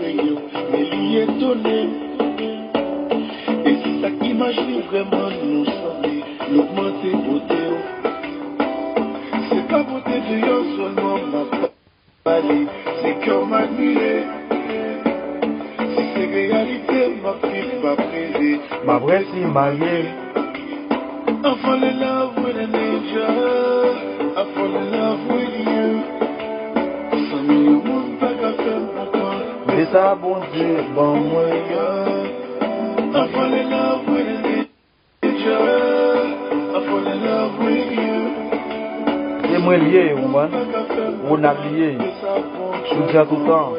rayon, mais il est donné. Et c'est ça qui imagine vraiment nous sembler, l'augmenter beauté. C'est pas beauté de yon seulement ma parler, c'est cœur m'admirer. Si c'est réalité, ma fille m'a brisé, Ma vraie si mariée. I fall in love with an angel. I fall in love with you. Some of you won't back up and back on. Mais ça, bon Dieu, bon moi. I fall in love with an angel. I fall in love with you. Et moi lié, on a lié. Je suis déjà tout le temps.